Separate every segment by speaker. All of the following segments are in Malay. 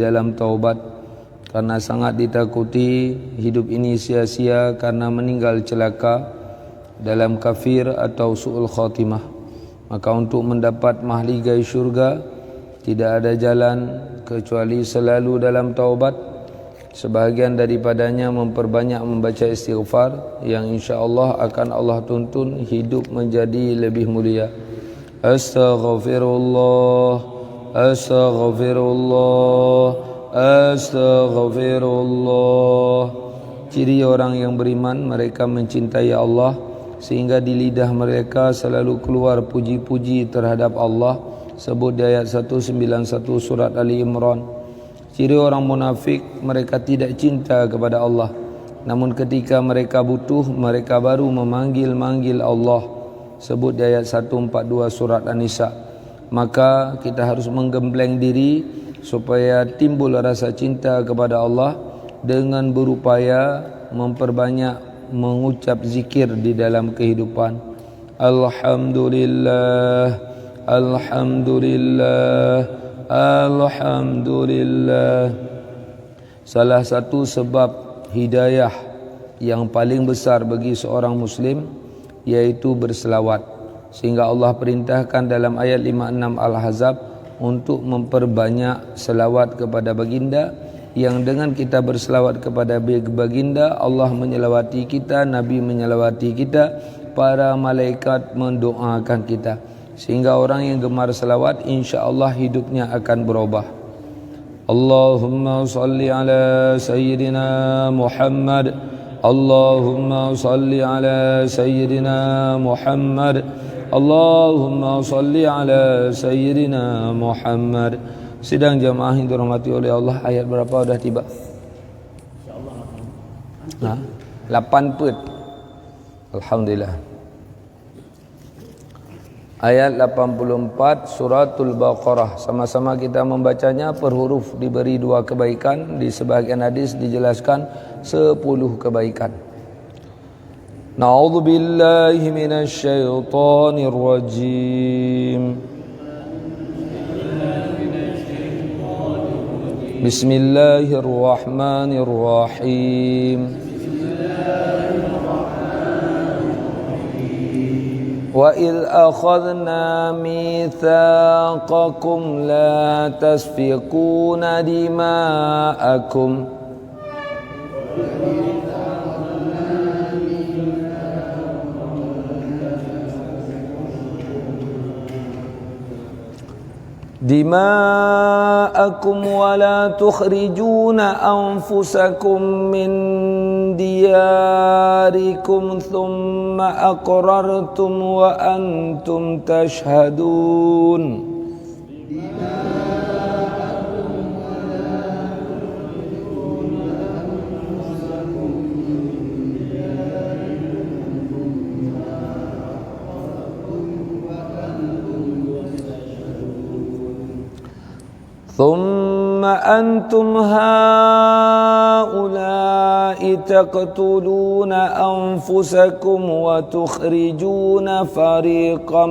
Speaker 1: dalam taubat, karena sangat ditakuti hidup ini sia-sia karena meninggal celaka dalam kafir atau su'ul khatimah. Maka untuk mendapat mahligai syurga tidak ada jalan kecuali selalu dalam taubat. Sebahagian daripadanya memperbanyak membaca istighfar yang insya-Allah akan Allah tuntun hidup menjadi lebih mulia. Astaghfirullah, astaghfirullah, astaghfirullah. Ciri orang yang beriman, mereka mencintai Allah sehingga di lidah mereka selalu keluar puji-puji terhadap Allah. Sebut di ayat 191 surat Ali Imran. Ciri orang munafik, mereka tidak cinta kepada Allah, namun ketika mereka butuh, mereka baru memanggil-manggil Allah. Sebut di ayat 142 surat An-Nisa. Maka kita harus menggembleng diri supaya timbul rasa cinta kepada Allah dengan berupaya memperbanyak mengucap zikir di dalam kehidupan. Alhamdulillah, alhamdulillah, alhamdulillah. Salah satu sebab hidayah yang paling besar bagi seorang muslim yaitu berselawat, sehingga Allah perintahkan dalam ayat 56 Al-Ahzab untuk memperbanyak selawat kepada baginda, yang dengan kita berselawat kepada baginda, Allah menyelawati kita, Nabi menyelawati kita, para malaikat mendoakan kita. Sehingga orang yang gemar selawat insya-Allah hidupnya akan berubah. Allahumma salli ala sayyidina Muhammad, Allahumma salli ala sayyidina Muhammad, Allahumma salli ala sayyidina Muhammad. Sidang jamaah yang dirahmati oleh Allah, ayat berapa dah tiba? Insyaallah 8 put. Alhamdulillah. Ayat 84 suratul Baqarah. Sama-sama kita membacanya per huruf, diberi 2 kebaikan. Di sebahagian hadis dijelaskan 10 kebaikan. Na'udzu billahi minasy syaithanir rajim. Bismillahirrahmanirrahim. وَإِذْ أَخَذْنَا مِيثَاقَكُمْ لَا تَسْفِكُونَ دِمَاءَكُمْ وَلَا تُخْرِجُونَ أَنفُسَكُمْ مِنْ دِيَارِكُمْ ثُمَّ أَقْرَرْتُمْ وَأَنْتُمْ تَشْهَدُونَ ثم أنتم هؤلاء تقتلون أنفسكم وتخرجون فريقا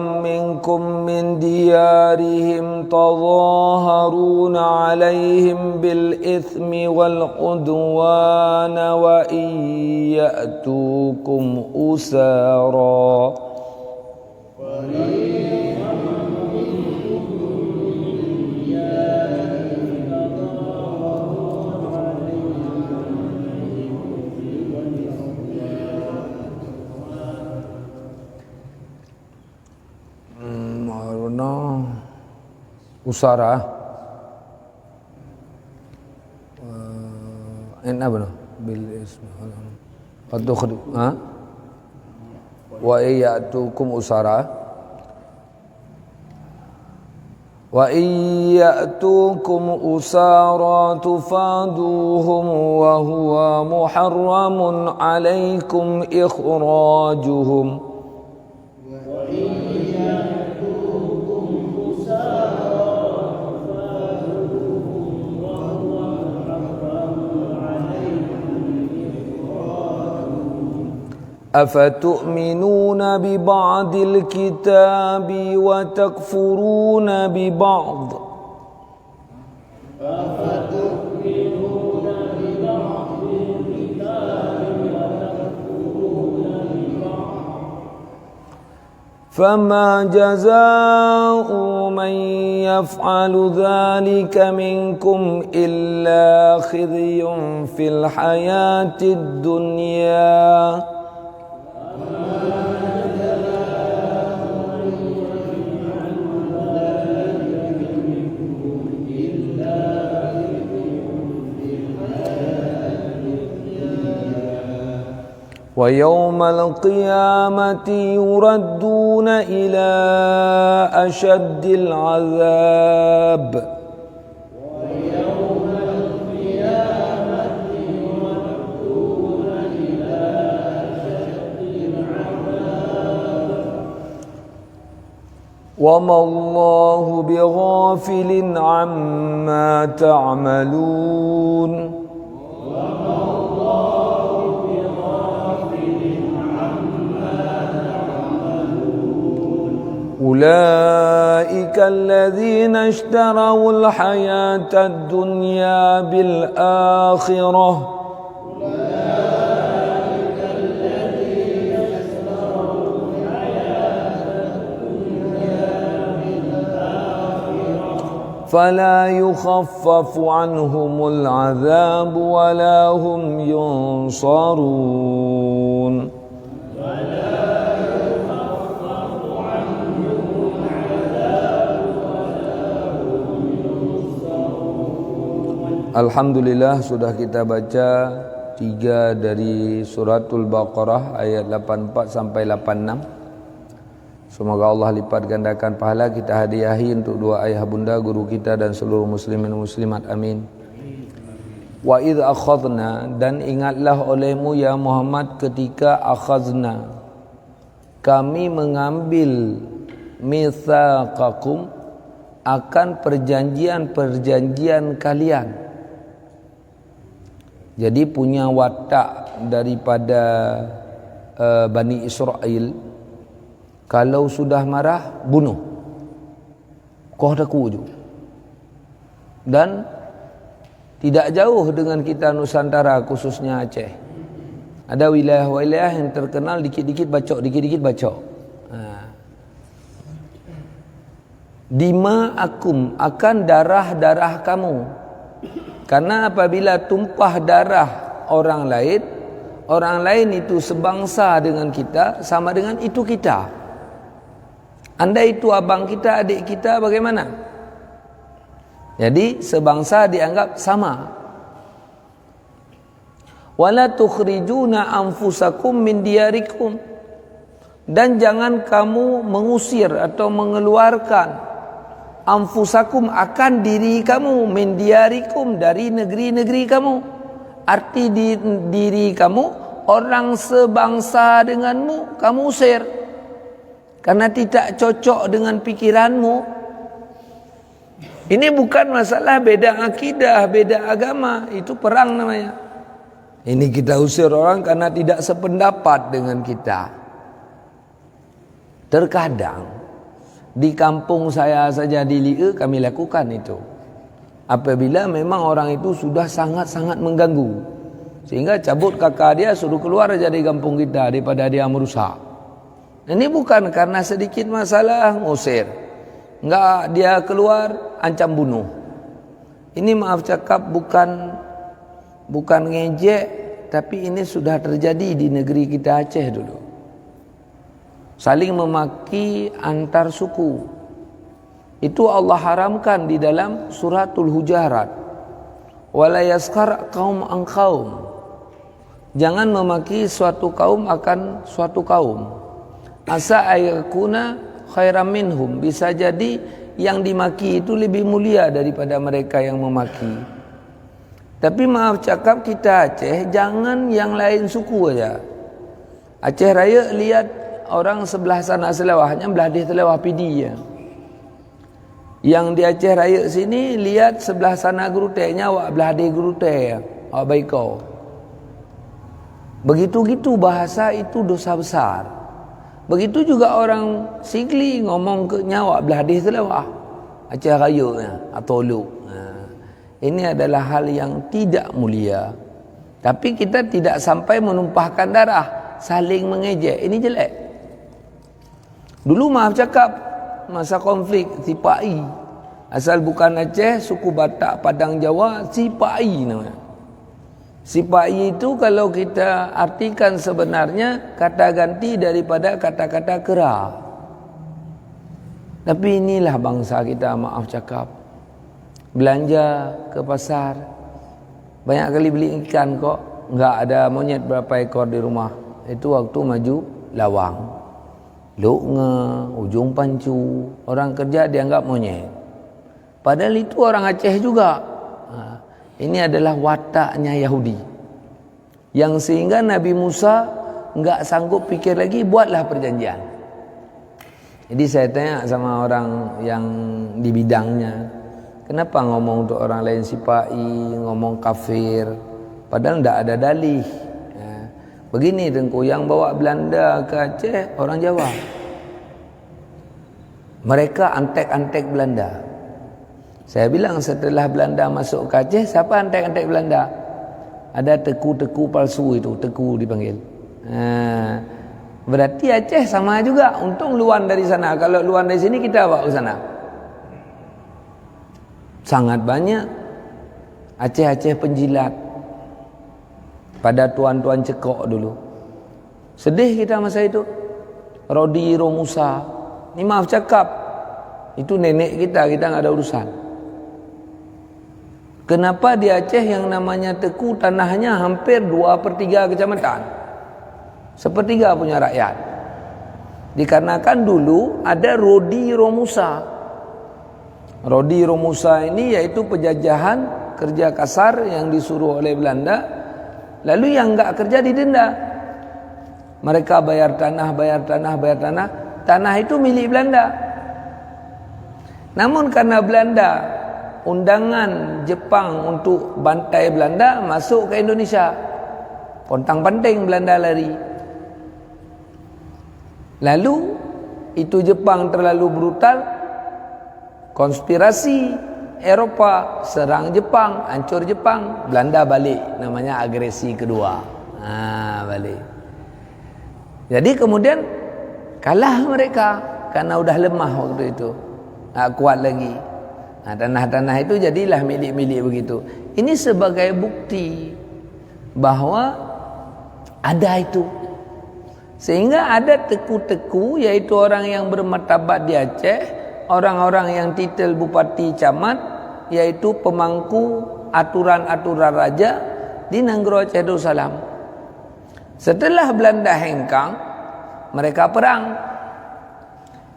Speaker 1: منكم من ديارهم تظاهرون عليهم بالإثم والعدوان وإن يأتوكم أسارى usara apa no bil ismi wa iyatukum usara tufaduhum wa huwa muharramun alaikum ikhrajuhum Afatu'minuna bi ba'dil kitabi wa takfuruna bi ba'd. فما جزاء من يفعل ذلك منكم إلا خزي في الحياة الدنيا ويوم القيامة يردون إلى أشد العذاب وما الله بغافل عما تعملون أولئك الذين اشتروا الحياة الدنيا بالآخرة فلا يخفف عنهم العذاب ولا هم ينصرون Alhamdulillah, sudah kita baca 3 dari suratul Baqarah ayat 84 sampai 86. Semoga Allah lipat gandakan pahala kita hadiahi untuk dua ayah bunda, guru kita dan seluruh muslimin muslimat. Amin. Wa idh akhadna, dan ingatlah olehmu ya Muhammad ketika akhazna, kami mengambil mitsaqakum, akan perjanjian-perjanjian kalian. Jadi punya watak daripada Bani Israel, kalau sudah marah bunuh, kau dah kuju. Dan tidak jauh dengan kita Nusantara, khususnya Aceh, ada wilayah-wilayah yang terkenal dikit-dikit bacok, dikit-dikit bacok. Dima'akum, akan darah-darah kamu. Karena apabila tumpah darah orang lain itu sebangsa dengan kita, sama dengan itu kita. Andai itu abang kita, adik kita, bagaimana? Jadi sebangsa dianggap sama. Wala tukhrijuna anfusakum min diyarikum, dan jangan kamu mengusir atau mengeluarkan anfusakum, akan diri kamu, min diyarikum, dari negeri-negeri kamu. Arti diri kamu, orang sebangsa denganmu, kamu usir karena tidak cocok dengan pikiranmu. Ini bukan masalah beda akidah, beda agama, itu perang namanya. Ini kita usir orang karena tidak sependapat dengan kita. Terkadang di kampung saya saja di Lia kami lakukan itu. Apabila memang orang itu sudah sangat-sangat mengganggu, sehingga cabut kakak dia, suruh keluar dari kampung kita daripada dia merusak. Ini bukan karena sedikit masalah ngusir. Enggak, dia keluar ancam bunuh. Ini maaf cakap bukan ngejek, tapi ini sudah terjadi di negeri kita Aceh dulu. Saling memaki antar suku, itu Allah haramkan di dalam suratul Hujarat. Wala yaskar qaum an qaum, jangan memaki suatu kaum akan suatu kaum. Asa ayakuna khairam minhum, bisa jadi yang dimaki itu lebih mulia daripada mereka yang memaki. Tapi maaf cakap kita Aceh, jangan yang lain suku aja. Aceh Raya lihat orang sebelah sana selawahnya belah dia telawah pidi ya. Yang di Aceh Raya sini lihat sebelah sana gurutenya awak belah dia gurute ya. Awak baik kau. Begitu-gitu bahasa itu dosa besar. Begitu juga orang Sigli ngomong ke nyawa belah hadis selawah. Aceh raya atau lu. Ini adalah hal yang tidak mulia. Tapi kita tidak sampai menumpahkan darah, saling mengejek. Ini jelek. Dulu maaf cakap masa konflik Sipai. Asal bukan Aceh, suku Batak, Padang Jawa, Sipai namanya. Sipai itu kalau kita artikan sebenarnya kata ganti daripada kata-kata kera. Tapi inilah bangsa kita, maaf cakap. Belanja ke pasar, banyak kali beli ikan kok, enggak ada monyet berapa ekor di rumah. Itu waktu maju lawang, Luknge, ujung pancu, orang kerja dianggap monyet. Padahal itu orang Aceh juga. Ini adalah wataknya Yahudi, yang sehingga Nabi Musa enggak sanggup pikir lagi, buatlah perjanjian. Jadi saya tanya sama orang yang di bidangnya, kenapa ngomong untuk orang lain Sipai, ngomong kafir, padahal tidak ada dalih. Begini Tengku, yang bawa Belanda ke Aceh orang Jawa. Mereka antek-antek Belanda. Saya bilang setelah Belanda masuk ke Aceh, siapa antek-antek Belanda? Ada teku-teku palsu itu, teku dipanggil. Berarti Aceh sama juga. Untung luan dari sana. Kalau luan dari sini kita bawa ke sana. Sangat banyak Aceh-Aceh penjilat pada tuan-tuan cekok dulu. Sedih kita masa itu. Rodi Romusa, ini maaf cakap, itu nenek kita nggak ada urusan. Kenapa di Aceh yang namanya Teku tanahnya hampir 2/3 kecamatan, 1/3 punya rakyat? Dikarenakan dulu ada Rodi Romusa. Rodi Romusa ini yaitu penjajahan kerja kasar yang disuruh oleh Belanda, lalu yang enggak kerja didenda. Mereka bayar tanah, tanah itu milik Belanda. Namun karena Belanda, undangan Jepang untuk bantai Belanda masuk ke Indonesia, pontang-panting Belanda lari. Lalu itu Jepang terlalu brutal, konspirasi Eropah serang Jepang, hancur Jepang, Belanda balik, namanya agresi kedua. Balik. Jadi kemudian kalah mereka karena udah lemah waktu itu, tak kuat lagi. Tanah-tanah itu jadilah milik-milik begitu. Ini sebagai bukti bahwa ada itu. Sehingga ada teku-teku, yaitu orang yang bermartabat di Aceh, orang-orang yang titel bupati camat, yaitu pemangku aturan-aturan raja di Nanggro Aceh Darussalam. Setelah Belanda hengkang, mereka perang,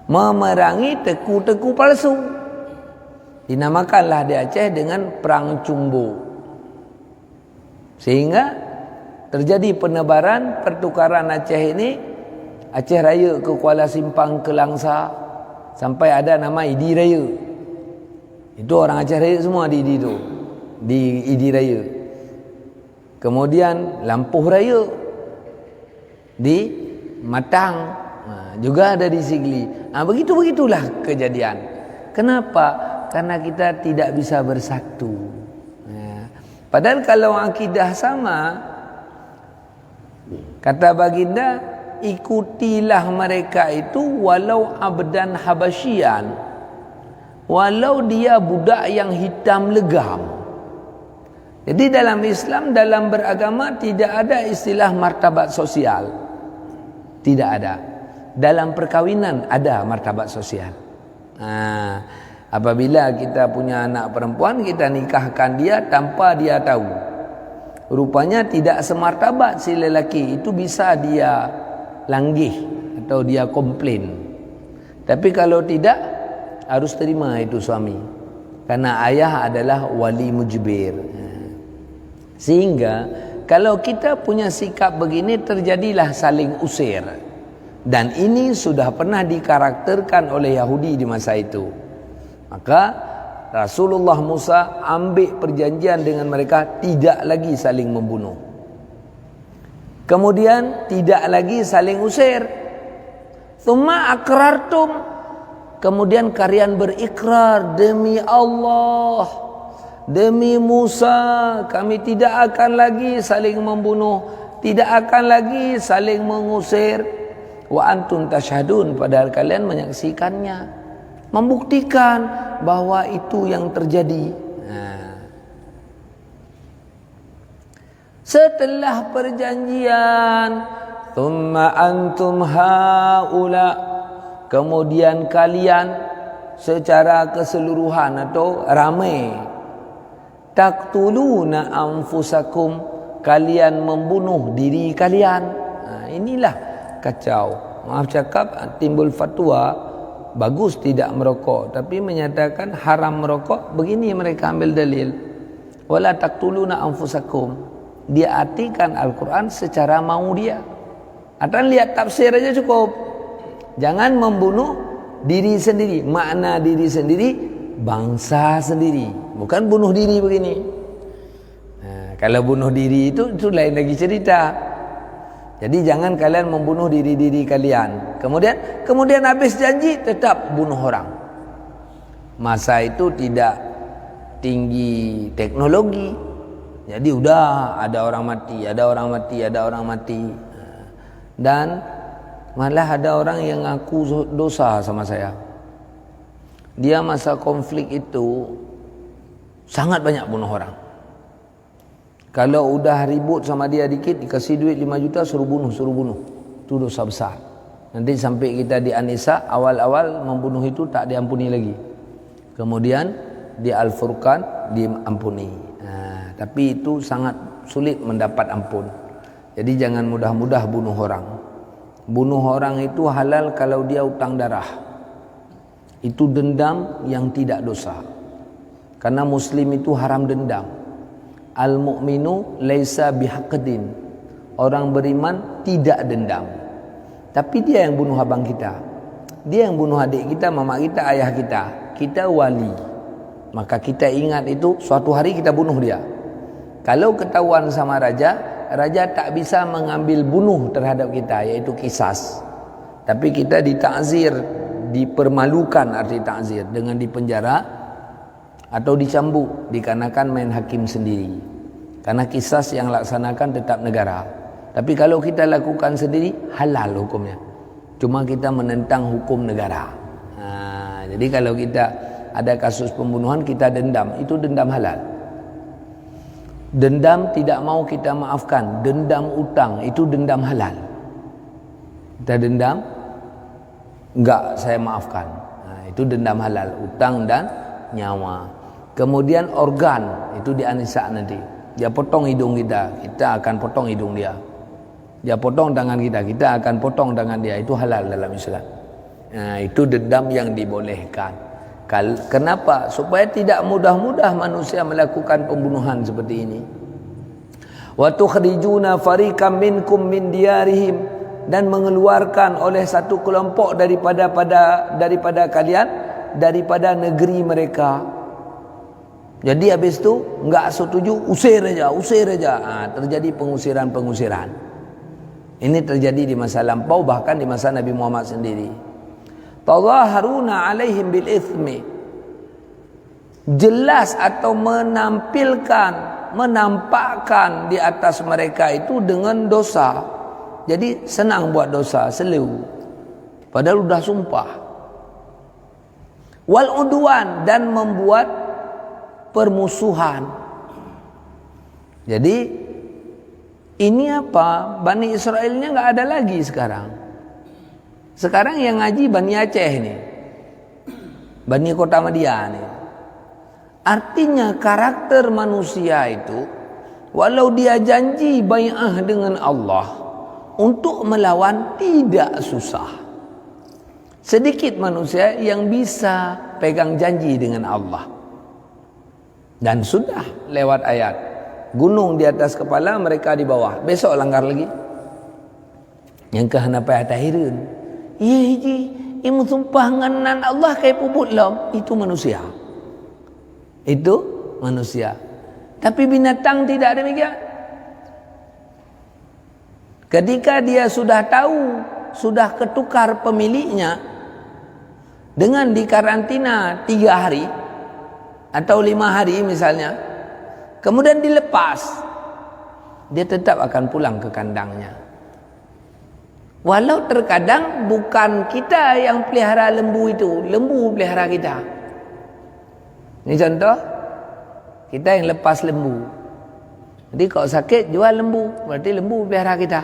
Speaker 1: memerangi teku-teku palsu. Dinamakanlah di Aceh dengan Perang Cumbu. Sehingga terjadi penebaran pertukaran Aceh ini, Aceh Raya ke Kuala Simpang ke Langsa, sampai ada nama Idi Raya. Itu orang Aceh Raya semua di Idi itu, di Idi Raya. Kemudian Lampuh Raya di Matang, juga ada di Sigli. Begitulah kejadian. Kenapa? Karena kita tidak bisa bersatu. Padahal kalau akidah sama, kata baginda, ikutilah mereka itu walau abdan habasyian, walau dia budak yang hitam legam. Jadi dalam Islam, dalam beragama tidak ada istilah martabat sosial. Tidak ada. Dalam perkawinan ada martabat sosial. Apabila kita punya anak perempuan, kita nikahkan dia tanpa dia tahu, rupanya tidak semartabat si lelaki itu, bisa dia langgih atau dia komplain. Tapi kalau tidak, harus terima itu suami, karena ayah adalah wali mujbir. Sehingga kalau kita punya sikap begini, terjadilah saling usir. Dan ini sudah pernah dikarakterkan oleh Yahudi di masa itu. Maka Rasulullah Musa ambil perjanjian dengan mereka, tidak lagi saling membunuh. Kemudian tidak lagi saling usir. Tsumma aqrartum, kemudian kalian berikrar, demi Allah, demi Musa, kami tidak akan lagi saling membunuh, tidak akan lagi saling mengusir. Wa antum tasyhadun, padahal kalian menyaksikannya, membuktikan bahwa itu yang terjadi. Setelah perjanjian, thumma antum haula, kemudian kalian secara keseluruhan atau ramai, taqtuluna anfusakum, kalian membunuh diri kalian. Inilah kacau. Maaf cakap, timbul fatwa bagus tidak merokok, tapi menyatakan haram merokok. Begini mereka ambil dalil, wala taqtuluna anfusakum. Dia artikan Al-Quran secara mau dia. Atau lihat tafsir aja cukup. Jangan membunuh diri sendiri. Makna diri sendiri, bangsa sendiri. Bukan bunuh diri begini. Kalau bunuh diri itu lain lagi cerita. Jadi jangan kalian membunuh diri-diri kalian. Kemudian habis janji tetap bunuh orang. Masa itu tidak tinggi teknologi. Jadi udah ada orang mati, ada orang mati, ada orang mati. Dan malah ada orang yang ngaku dosa sama saya. Dia masa konflik itu sangat banyak bunuh orang. Kalau udah ribut sama dia dikit, dikasih duit 5 juta, suruh bunuh. Itu dosa besar. Nanti sampai kita di An-Nisa, awal-awal membunuh itu tak diampuni lagi. Kemudian di Al-Furqan diampuni. Tapi itu sangat sulit mendapat ampun. Jadi jangan mudah-mudah bunuh orang. Bunuh orang itu halal kalau dia utang darah. Itu dendam yang tidak dosa. Karena muslim itu haram dendam. Al-mu'minu laisa bihaqdin. Orang beriman tidak dendam. Tapi dia yang bunuh abang kita. Dia yang bunuh adik kita, mama kita, ayah kita. Kita wali. Maka kita ingat itu, suatu hari kita bunuh dia. Kalau ketahuan sama raja, raja tak bisa mengambil bunuh terhadap kita, yaitu qisas. Tapi kita ditakzir, dipermalukan arti takzir, dengan dipenjara atau dicambuk, dikarenakan main hakim sendiri. Karena qisas yang laksanakan tetap negara. Tapi kalau kita lakukan sendiri, halal hukumnya. Cuma kita menentang hukum negara. Jadi kalau kita ada kasus pembunuhan, kita dendam, itu dendam halal. Dendam tidak mau kita maafkan, dendam utang, itu dendam halal. Kita dendam, enggak saya maafkan, itu dendam halal, utang dan nyawa. Kemudian organ, itu di An-Nisa nanti. Dia potong hidung kita, kita akan potong hidung dia. Dia potong tangan kita, kita akan potong tangan dia, itu halal dalam Islam. Itu dendam yang dibolehkan. Kenapa? Supaya tidak mudah-mudah manusia melakukan pembunuhan seperti ini. Wa tukhrijuna fariqam minkum min diyarihim, dan mengeluarkan oleh satu kelompok daripada kalian daripada negeri mereka. Jadi habis itu enggak setuju, usir aja. Terjadi pengusiran. Ini terjadi di masa lampau, bahkan di masa Nabi Muhammad sendiri. Tadhaharuna alaihim bil ithmi, jelas atau menampakkan di atas mereka itu dengan dosa. Jadi senang buat dosa, selew, padahal sudah sumpah. Wal udwan, dan membuat permusuhan. Jadi ini apa? Bani Israelnya enggak ada lagi sekarang. Sekarang yang ngaji Bani Aceh nih, Bani Kota Madian nih. Artinya karakter manusia itu, walau dia janji bai'ah dengan Allah, untuk melawan tidak susah. Sedikit manusia yang bisa pegang janji dengan Allah. Dan sudah lewat ayat, gunung di atas kepala, mereka di bawah. Besok langgar lagi. Yang kehenapa tahirun. Imu sumpah nganan Allah kayak puput lam. Itu manusia. Tapi binatang tidak demikian. Ketika dia sudah tahu, sudah ketukar pemiliknya, dengan dikarantina 3 hari atau 5 hari misalnya, kemudian dilepas, dia tetap akan pulang ke kandangnya. Walau terkadang bukan kita yang pelihara lembu itu, lembu pelihara kita. Ini contoh, kita yang lepas lembu. Jadi kalau sakit jual lembu, berarti lembu pelihara kita.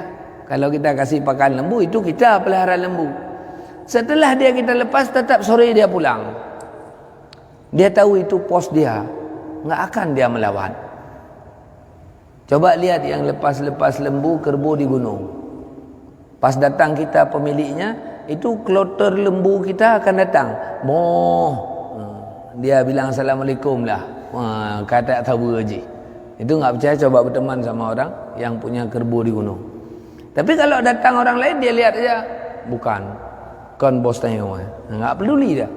Speaker 1: Kalau kita kasih pakan lembu, itu kita pelihara lembu. Setelah dia kita lepas, tetap sore dia pulang. Dia tahu itu pos dia, nggak akan dia melawan. Coba lihat yang lepas-lepas lembu, kerbau di gunung. Pas datang kita pemiliknya, itu kloter lembu kita akan datang. Dia bilang Assalamualaikum lah. Kata tahu aja. Itu nggak percaya, coba berteman sama orang yang punya kerbau di gunung. Tapi kalau datang orang lain, dia lihat aja, bukan, kan bos tanya, nggak peduli dia.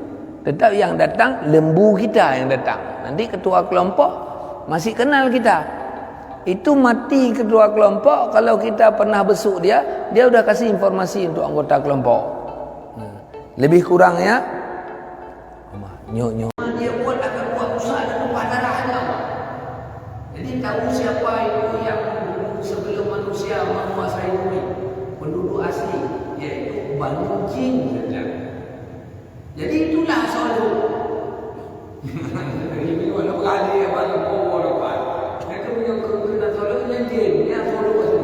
Speaker 1: Tetap yang datang lembu kita yang datang. Nanti ketua kelompok masih kenal kita. Itu mati ketua kelompok, kalau kita pernah besuk dia, dia udah kasih informasi untuk anggota kelompok. Lebih kurangnya, nyok. Dia buat akan buat usaha dan tumpah darahnya. Jadi tahu siapa itu yang sebelum manusia menguasai bumi, penduduk asli, yaitu Banu Jin. Jadi itulah selalu. Ini mana berkali apa lembu orang. Mereka punya kena selalu yang jin, yang selalu asli.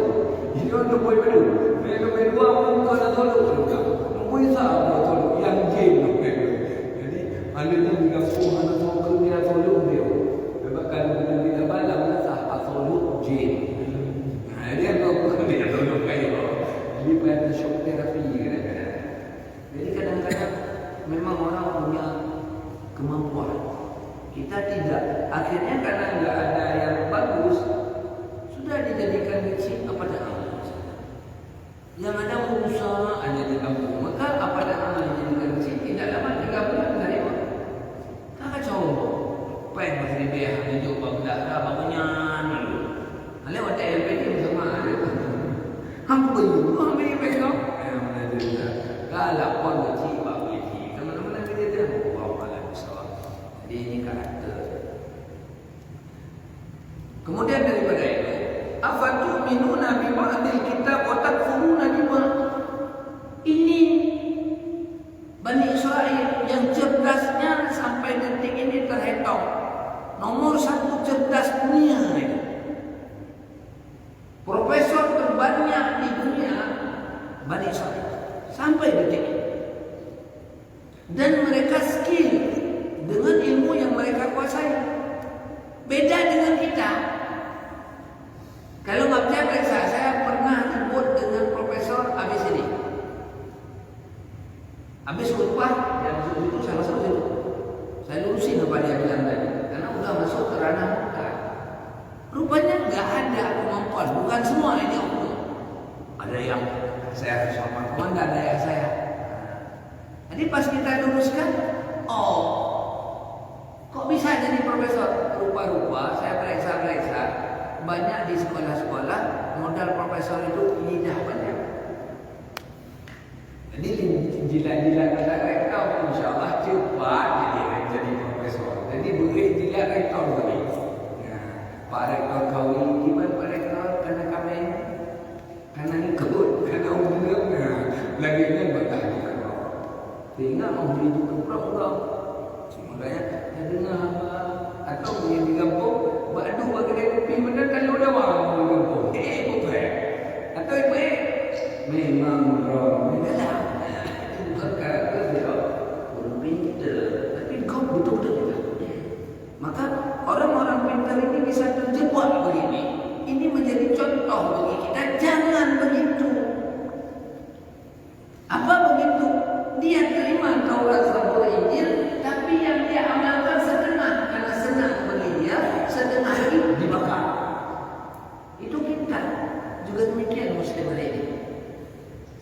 Speaker 1: Ini orang boleh betul. Mereka berdua pun kena selalu juga. Boleh sah selalu yang jin. Jadi ada yang mengaku ada selalu dia selalu dia. Sebab kalau kita balam sah selalu jin. Dia tahu dia selalu kayu. Jadi pada shock terapi kadang-kadang. Jadi kadang-kadang memang orang punya kemampuan, kita tidak. Akhirnya karena nggak ada yang bagus, sudah dijadikan kecil kepada Allah. Yang ada usaha hanya di kampung, maka kepada Allah dijadikan kecil. Tidak lama 3 bulan dari mana? Kakak coba, pen masih dia hanya coba berdarah bangunnya dulu. Lewat LPD bersama ada. Hampa you, hampa you besok. Mana dia? Kalau pun kecil. Jadi ini karakter. Kemudian daripada itu, afatu'minuna bi ba'dil kitab wa takfuruna bi ba'd. Ini Bani Israel yang cerdasnya sampai detik ini terhitung nomor 1 cerdas dunia ini. Profesor terbanyak di dunia Bani Israel sampai detik ini. Dan mereka skill dengan ilmu yang mereka kuasai. Beda dengan kita. Kalau nggak percaya periksa, saya pernah ribut dengan profesor habis ini. Habis khutbah, yang masuk situ, saya masuk situ. Saya lurusin apa dia bilang tadi, karena udah masuk ke ranah munkar. Rupanya nggak ada kemampuan, bukan semua ini Allah. Ada yang saya sama komandan ada yang saya. Jadi pas kita luruskan, kok bisa jadi profesor? Rupa-rupa saya periksa-periksa, banyak di sekolah-sekolah modal profesor itu lidah banyak. Jadi jilat-jilat kata rektor, insyaAllah cepat jadi profesor. Jadi boleh jilat rektor tadi. Pak rektor kawin, gimana Pak rektor? Karena kami karena ikut, karena umur lagi kan bertanya. Sehingga membeli itu kurang-kurang. Makanya saya dengar atau yang di kampung badu bagi dia kopi benar kalau udah mau di kampung. Betul. Atau ibu memang memang itu bukan karakter dia. Orang pintar, tapi kau betul-betul juga. Maka orang-orang pintar ini bisa terjebak begini. Ini menjadi contoh bagi kita. Jangan begitu. Apa begitu? Dia terima Taurat Zabur Injil, tapi yang dia amalkan setengah, karena senang bagi dia, setengah itu dibakar. Itu kita juga demikian Muslim hari ini.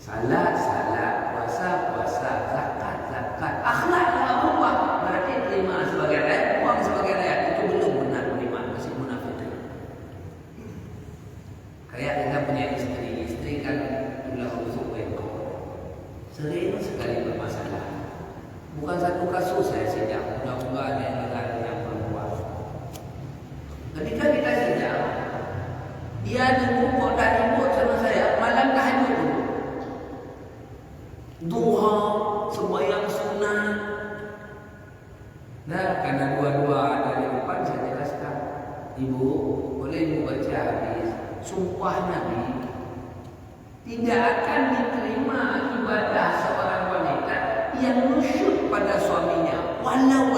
Speaker 1: Salah bukan satu kasus saya sidang. Mudah-mudahan yang dengar yang perempuan. Ketika kita sidang, dia duduk dan ribut sama saya malam tahajud dulu. Duha, sembahyang sunat. Nah, karena dua-dua ada di depan saya jelaskan. Ibu, boleh ibu baca hadis. Sumpah Nabi, tidak akan diterima ibadah seorang wanita yang nusyuk pada suaminya. Walau.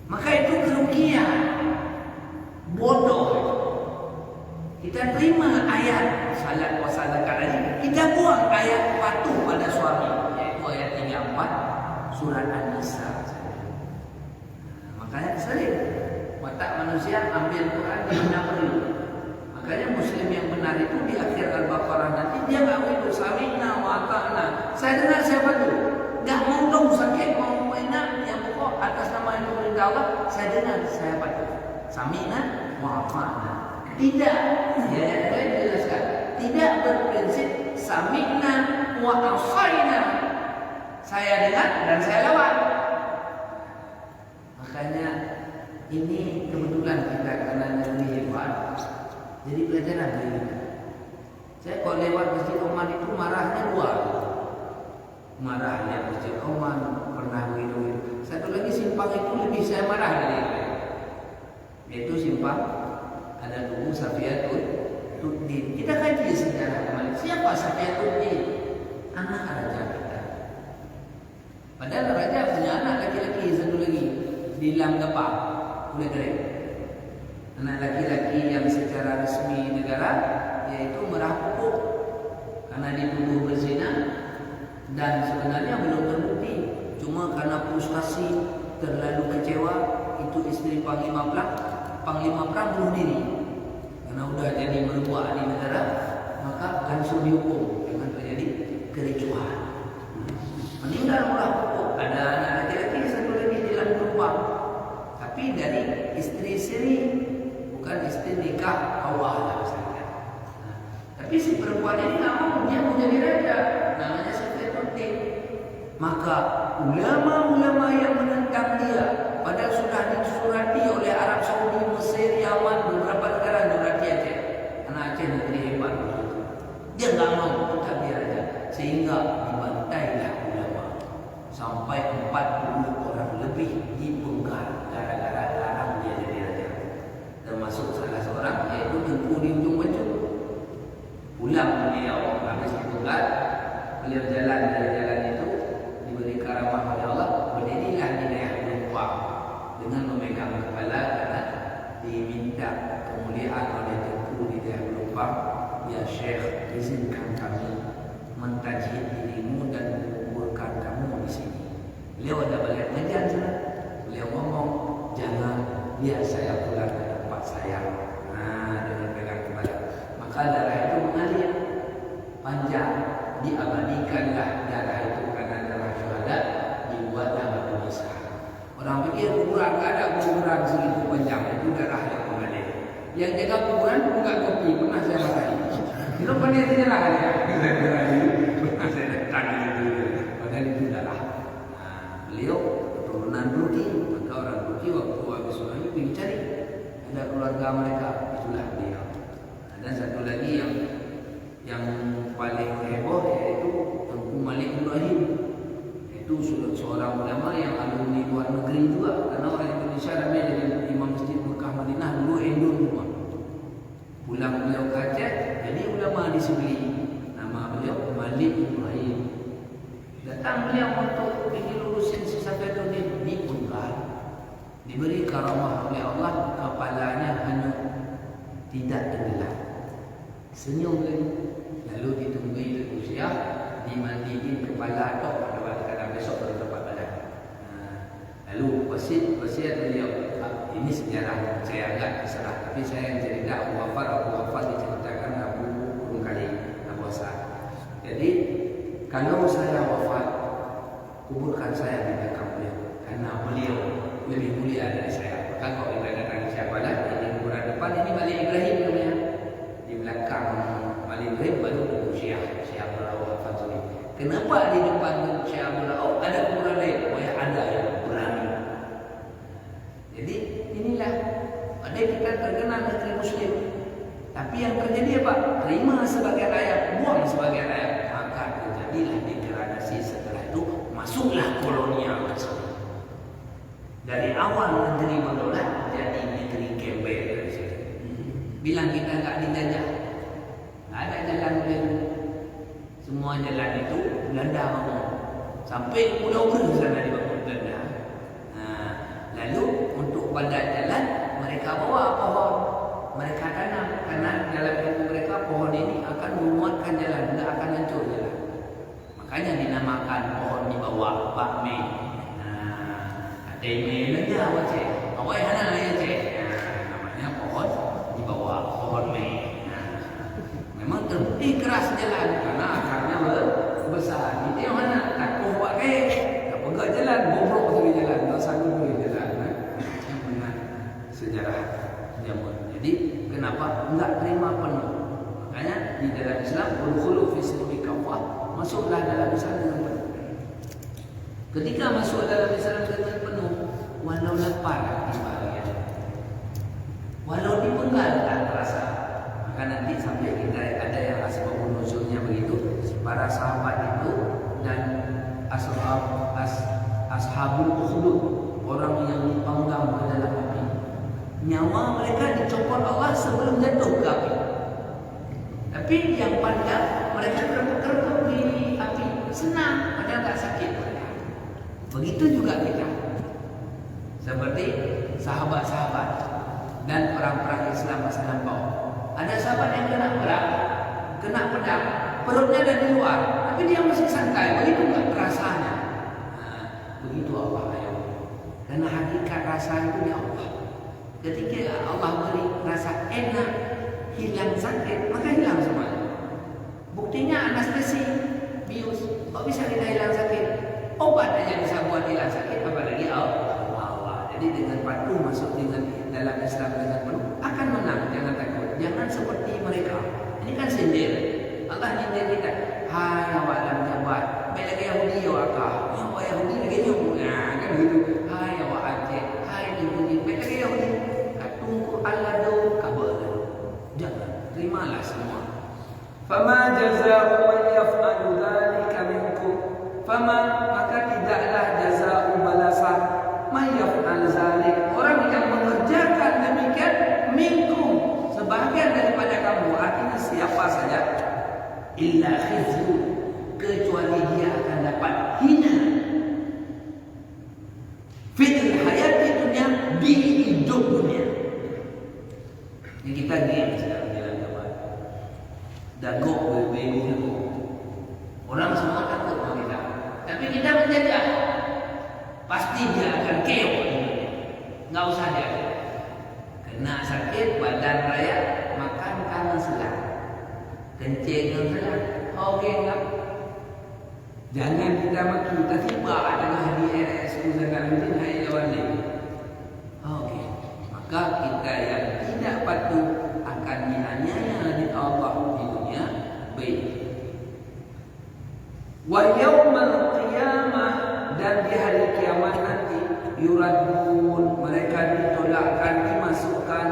Speaker 1: Maka itu kerugian. Bodoh. Kita terima ayat salat puasa zakat ini, kita buang ayat patuh pada suami, yaitu ayat 34 surat An-Nisa. Makanya sering watak manusia ambil Quran di mana perlu. Makanya Muslim yang benar itu di akhir Al-Baqarah nanti dia nggak begitu sami'na wa ata'na. Saya dengar saya patuh. Nggak mau dong sakit mau enak yang pokok atas nama yang perintah Allah saya dengar saya patuh. Sami'na wa ata'na. Tidak, ya saya jelaskan. Tidak berprinsip sami'na wa asaina. Saya dengar dan saya lawan. Makanya ini kebetulan kita karena negeri hebat. Jadi pelajaran bagi kita. Saya kalau lewat Masjid Oman itu marahnya dua. Marahnya Masjid Oman pernah begitu. Satu lagi simpang itu lebih saya marah dari itu. Yaitu simpang ada dulu Safiatuddin. Kita kaji sejarah kemarin. Siapa Safiatuddin? Anak raja kita. Padahal raja punya anak laki-laki satu lagi di Lamgapa, Kulit Kering. Anak laki-laki yang secara resmi negara yaitu merah pupuk karena dituduh berzina dan sebenarnya belum terbukti. Cuma karena frustasi terlalu kecewa itu istri Panglima Perang bunuh diri karena udah jadi merubah di negara, maka langsung dihukum dengan terjadi kericuhan. Meninggal merah pupuk. Ada anak laki-laki satu lagi di dalam perumpang, tapi dari istri siri, bukan istri nikah awal lah misalnya. Tapi si perempuan ini nggak mau, dia mau jadi raja, namanya Safiatuddin. Maka ulama-ulama yang menentang dia, padahal sudah disurati oleh Arab Saudi, Mesir, Yaman, beberapa negara, Nurati Aceh. Anak Aceh negeri hebat. Dia nggak mau tetap dia raja, sehingga dibantailah ulama sampai 40 orang lebih dipenggal gara-gara larang dia jadi raja. Termasuk salah seorang yaitu Tengku di ujung baju. Pulang beliau habis dipenggal, beliau jalan dari jalan itu diberi karamah oleh Allah, berdirilah di daerah Lumpang dengan memegang kepala karena diminta kemuliaan oleh Tengku di daerah Lumpang. Ya Syekh, izinkan kami mentajhid dirimu dan menguburkan kamu di sini. Beliau ada balik mengajar sana. Beliau ngomong, jangan biar saya pulang ke tempat saya. Dengan pegang kepala. Maka darah itu mengalir panjang, diabadikanlah darah itu karena darah syuhada, dibuatlah batu besar. Orang pikir kuburan tak ada kuburan segitu panjang, itu darah yang mengalir. Yang jaga kuburan bukan kopi, pernah saya marahi. Itu penelitian lah ya. Pernah saya datang itu, padahal itu darah. Beliau keturunan Turki, maka orang Turki waktu habis Sulaimi pergi cari ada keluarga mereka, itulah beliau. Ada satu lagi yang paling heboh yaitu Tengku Malik Ibrahim. Itu seorang ulama yang alumni luar negeri juga, karena orang Indonesia ramai dari Imam Masjid Mekah Madinah dulu Endun semua. Pulang beliau ke Aceh, jadi ulama di sebelah. Nama beliau Malik Ibrahim. Datang beliau untuk pergi lurusin si Safiatuddin, dipenggal, diberi karamah oleh Allah, kepalanya hanyut, tidak tenggelam. Senyum lagi, lalu ditunggui ke usia, dimandiin kepala atau pada kadang besok baru dapat badan. Lalu wasiat beliau, ini sejarah saya agak terserah, tapi saya yang cerita Abu Hafal diceritakan Abu Kali Abu Asad. Jadi kalau saya wafat, kuburkan saya di belakang beliau, karena beliau lebih mulia dari saya. Maka kalau ibadah tadi siapa lah, di kuburan depan ini Malik Ibrahim namanya, di belakang Malik Ibrahim baru Syiah Abu Hafal.
Speaker 2: Kenapa di depan Syekh Abdul ada kuburan lain? Oh ya ada yang berani. Jadi inilah ada kita terkenal negeri Muslim. Tapi yang terjadi apa? Terima sebagai rakyat, buang sebagai rakyat. Maka terjadilah degradasi. Setelah itu masuklah kolonial ke sana. Dari awal negeri berdaulat jadi negeri gembel. Bilang kita enggak dijajah. Enggak ada jalan lain. Semua jalan itu Belanda bangun. Sampai Pulau Ber sana dibangun Belanda. Lalu untuk pada jalan mereka bawa pohon. Mereka tanam karena dalam ilmu mereka pohon ini akan menguatkan jalan, tidak akan hancur jalan. Makanya dinamakan pohon di bawah Pak Mei. Ada Mei lagi awak cek. Awak yang mana ya cek? Namanya pohon di bawah pohon Mei. Memang terbukti keras jalan karena akarnya besar. Ini yang mana? Tak kuat tak pegang jalan, bobrok segi jalan, tak sanggup pergi jalan. Yang benar sejarah zaman. Jadi kenapa enggak terima penuh? Makanya di dalam Islam khulu fi silmi kafah, masuklah dalam Islam dengan penuh. Ketika masuk dalam Islam dengan penuh, walau lapar dibahagia, walau dipenggal tak terasa. Maka nanti sampai kita ada yang asbabun nuzulnya begitu, para sahabat itu dan ashabul ukhdud, orang yang dipanggang ke dalam api. Nyawa mereka dicopot Allah sebelum jatuh ke api. Tapi yang pandang mereka kerepuk-kerepuk di api, senang, padahal tak sakit mereka. Begitu juga kita. Seperti sahabat-sahabat dan orang-orang Islam masa lampau. Ada sahabat yang kena perang, kena pedang, perutnya ada di luar, tapi dia masih santai. Begitu enggak perasaannya? Begitu Allah ayat. Karena hakikat rasa itu ya Allah. Ketika Allah beri rasa enak, hilang sakit, maka hilang semuanya. Buktinya anestesi, bius, kok bisa kita hilang sakit? Obat aja bisa buat hilang sakit, apalagi Allah. Jadi dengan patuh masuk dengan dalam Islam dengan penuh akan menang. Jangan takut, jangan seperti mereka. Ini kan sindir. Allah nyindir kita. Hai awak dalam jabat, mereka Yahudi awakah? Awak Yahudi lagi Yahudi, kan begitu. Hai awak Aceh, hai Yahudi, mereka Yahudi. Tunggu Allah do kabar. Jangan, terimalah semua. Fama jazaa'u man yaf'alu dzalika minkum. Fama maka tidaklah jazaa'u balasan man yaf'al dzalik. Orang yang mengerjakan demikian minkum, sebahagian daripada kamu, artinya siapa saja, illa khizyu, kecuali dia akan dapat hina fil hayati dunia, di hidup dunia. Ini kita game sekarang jalan kawan. Dagok berbeda. Orang semua takut sama kita, tapi kita menjaga. Pasti dia akan keok. Enggak usah dia. Kena sakit badan raya, makan kanan selang. Kencing kanan selang. Okey enggak? Jangan kita maki tiba-tiba adalah di RS Uzangan Udin hai lawan ni. Okey. Maka kita yang tidak patuh akan dianiaya oleh Allah di dunia. Baik. Wa yaumal qiyamah, dan di hari kiamat nanti yuradun, mereka ditolakkan, dimasukkan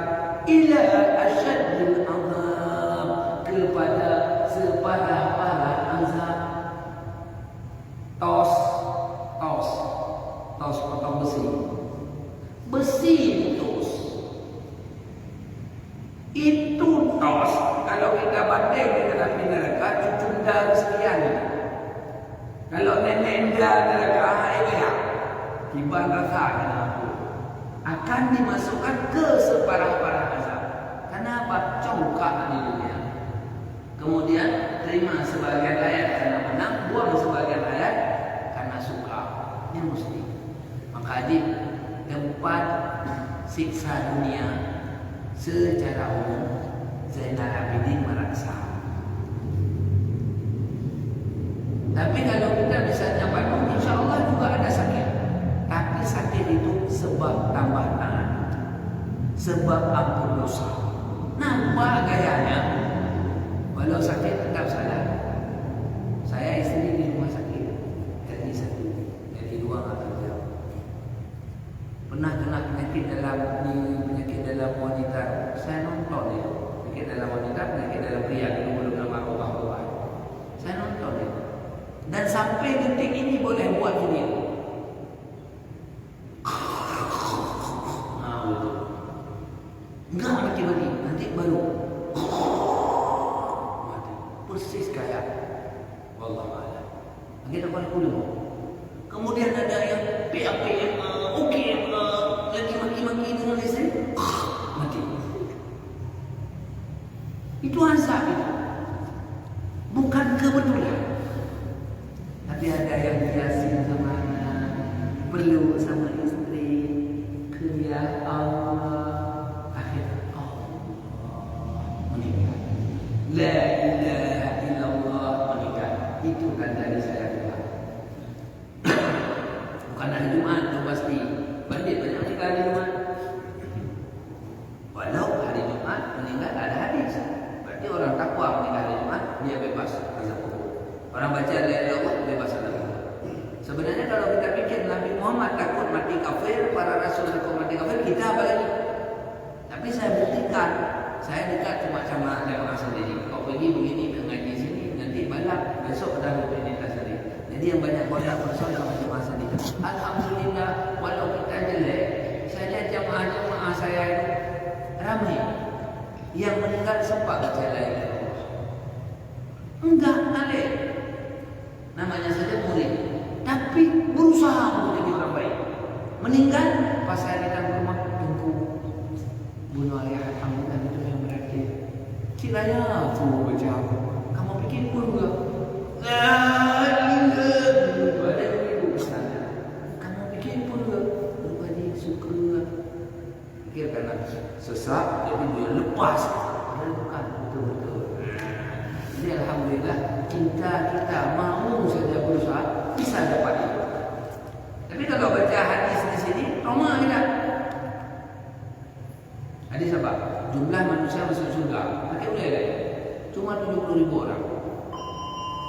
Speaker 2: ila asyaddil azab, kepada separah-parah azab. Tos potong besi ditus. Itu tos kalau kita banding dengan api neraka cunda sekian. Kalau nenek neraka ya tiba rasanya akan dimasukkan ke separah-parah azab. Kenapa? Congkak di dunia. Kemudian terima sebagian ayat karena menang, buang sebagian ayat karena suka. Ini mesti. Maka di tempat siksa dunia secara umum Zainal Abidin merasa. Tapi kalau kita misalnya patuh, insya Allah juga ada sakit. Tapi sakit itu sebab tambah taat, sebab ampun dosa. Nampak gayanya. Walau sakit tetap salah. Saya istri di rumah PAPM, lagi maki-maki dengan istri, mati. Itu azab itu. Bukan kebetulan. Tapi ada yang biasa sama anak, peluk sama istri, kerja Allah, akhir Allah meninggal. La ilaha illallah meninggal. Itu kan dari saya Tuhan. Bukan hari Jumat, itu pasti. Bandit banyak meninggal hari Jumat. Walau hari Jumat meninggal ada hadis. Berarti orang takwa meninggal hari Jumat, dia bebas azab kubur. Orang baca la ilaha illallah bebas azab kubur. Sebenarnya kalau kita pikir Nabi Muhammad takut mati kafir, para rasul takut mati kafir, kita apa lagi? Tapi saya buktikan, saya dekat cuma sama jamaah sendiri. Kau pergi begini mengaji sini, nanti balap besok dah berpindah sendiri. Jadi yang banyak kontak bersama sama jamaah sendiri. Alhamdulillah, walau kita jelek, saya lihat jamaah saya itu ramai. Yang meninggal sempat baca la ilaha illallah. Enggak alim, namanya saja murid, tapi berusaha untuk jadi orang baik. Meninggal pas saya datang ke rumah, tunggu bunuh ayah alhamdulillah itu yang berarti. Kiranya tu baca, kamu pikir pun enggak? La ilaha ada ibu sana. Kamu pikir pun enggak? Lupa dia suka. Pikir karena sesak, jadi dia lepas. Bukan betul-betul. Jadi alhamdulillah kita mau saja berusaha bisa dapat itu. Tapi kalau baca hadis di sini, trauma kita. Hadis apa? Jumlah manusia masuk surga. Pakai boleh kan? Cuma 70.000 orang.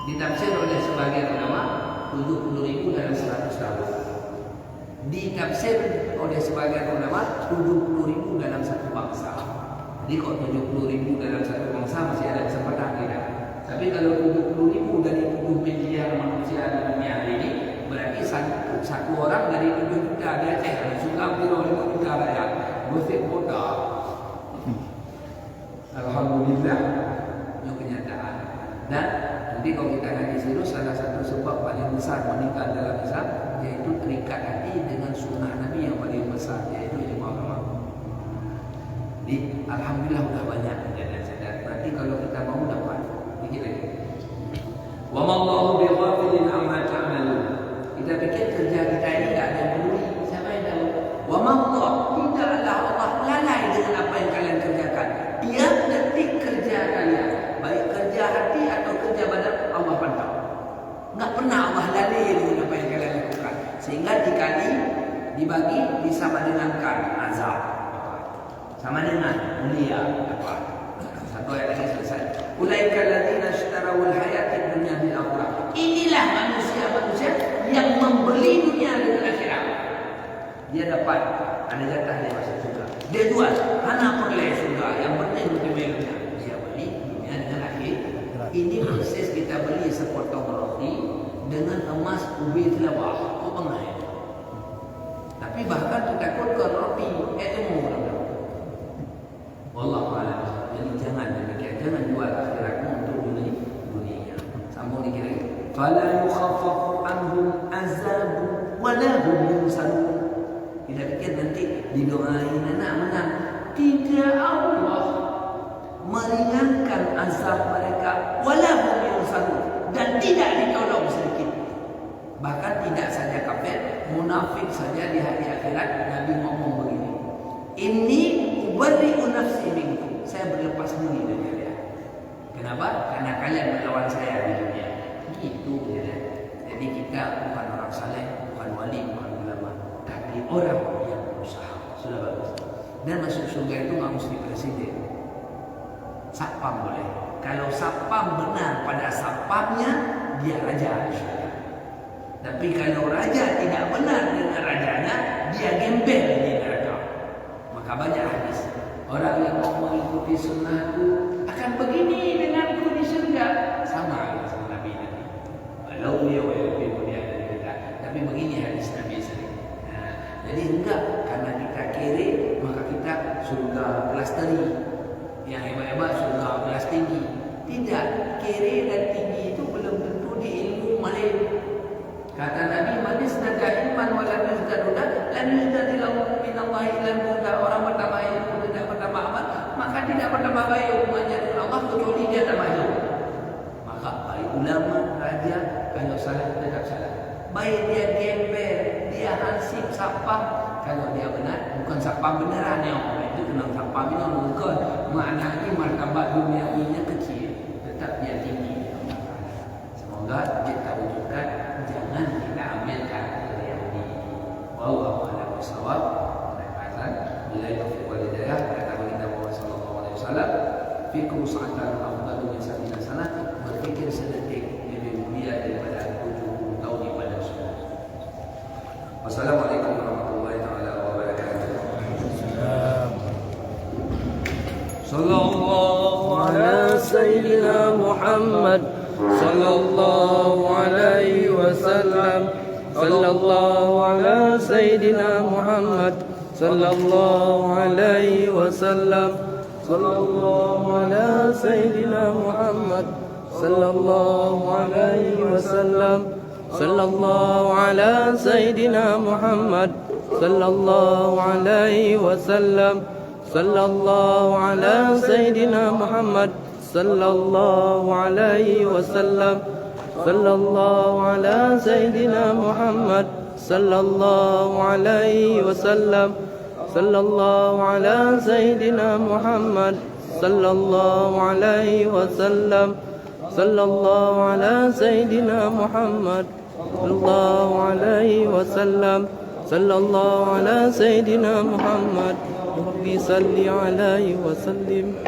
Speaker 2: Ditafsir oleh sebagian ulama 70.000 dalam 100 tahun. Ditafsir oleh sebagian ulama 70.000 dalam satu bangsa. Jadi kalau 70.000 dalam satu bangsa masih ada kesempatan tidak? Tapi kalau 70.000 dari 7 miliar manusia di dunia ini, berarti satu orang dari 7 juta di Aceh, sudah 5 juta rakyat, gosip kota. Alhamdulillah, itu kenyataan. Dan nanti kalau kita ngaji serius, salah satu sebab paling besar meninggal dalam Islam yaitu terikat hati dengan sunnah Nabi yang paling besar, yaitu ijma ulama. Jadi alhamdulillah sudah banyak kejadian sadar. Nanti kalau kita mau dapat dikit lagi. Wa ma Allahu bighafilin amma ta'malun. Kita pikir kerja kita ini tidak ada yang peduli. Siapa yang tahu? Wa ma Allah, tidaklah Allah lalai dengan apa yang kalian kerjakan. Tiap detik kerja kalian, baik kerja hati atau kerja badan, Allah pantau. Enggak pernah Allah lalai dengan apa yang kalian lakukan. Sehingga dikali, dibagi, disama dengankan azab. Sama dengan mulia apa? Satu ayat lagi selesai. Ulaika alladziina ishtarawul hayatad dunya bil akhirah. Inilah manusia-manusia yang membeli dunia dengan akhirat. Dia dapat ada jatah dia masuk surga. Dia jual, hana perleh surga. Yang penting untuk dunia. Dia beli dunia dengan akhirat. Ini proses kita beli sepotong roti dengan emas ubi telawah. Kau pengai. Tapi bahkan kita takutkan roti ilmu. Wallahu a'lam. Jadi jangan demikian, jangan jual akhiratmu untuk dunia. Sambung dikit lagi. Fala yukhaffafu anhum azab wa la hum yunsarun. Tidak pikir nanti didoain anak menang. Tidak, Allah meringankan azab mereka wa la hum yunsarun, dan tidak ditolong sedikit. Bahkan tidak saja kafir, munafik saja di hari akhirat Nabi ngomong begini. Ini ubarri'u nafsi minkum. Saya berlepas diri dari kalian. Kenapa? Karena kalian melawan saya di dunia. Itu ya. Jadi kita bukan orang saleh, bukan wali, bukan ulama, tapi orang yang berusaha. Sudah bagus. Dan masuk surga itu nggak mesti presiden. Satpam boleh. Kalau satpam benar pada satpamnya, dia raja. Tapi kalau raja tidak benar dengan rajanya, dia gembel di neraka. Maka banyak hadis. Orang yang mau mengikuti sunnahku akan begini denganku di surga. Sama dengan Nabi Nabi. Walau dia lebih mulia dari kita, tapi begini hadis Nabi sering. Jadi enggak karena kita kiri maka kita surga kelas tinggi. Yang hebat-hebat surga kelas tinggi. Tidak, kiri dan tinggi itu belum tentu di ilmu malim. Kata Nabi, manis naga iman walau lan yudatilahu minallahi ilan huda, orang pertama ilmu tidak pertama amal, maka tidak pertama baik hubungannya dengan Allah kecuali dia tambah ilmu. Maka baik ulama, raja, kalau salah tetap salah. Baik dia gembel, dia hansip, sapah, kalau dia benar, bukan sapah beneran yang itu kena sapah benar, bukan. Maknanya martabat dunia ini kecil, tetap dia tinggi. Semoga kita wujudkan, jangan kita ambilkan dari ini. Wallahu a'lam bishawab. Bila taufiq wal hidayah, kata baginda Muhammad sallallahu alaihi wasallam, fikum sa'atan afdalu min sab'ina sanah, berfikir sedetik lebih mulia daripada 70 tahun ibadah sunnah. Wassalamualaikum warahmatullahi taala wabarakatuh.
Speaker 3: Sallallahu ala sayyidina Muhammad sallallahu alaihi wasallam. Sallallahu ala sayyidina Muhammad sallallahu alaihi wasallam. Sallallahu ala sayyidina Muhammad sallallahu alaihi wasallam. Sallallahu ala sayyidina Muhammad sallallahu alaihi wasallam. Sallallahu ala sayyidina Muhammad sallallahu alaihi wasallam. Sallallahu ala sayyidina Muhammad sallallahu alaihi wasallam. Sallallahu ala sayyidina Muhammad sallallahu alaihi wasallam. Sallallahu ala sayyidina Muhammad sallallahu alaihi wasallam. Sallallahu ala sayyidina Muhammad Rabbi salli alaihi wasallim.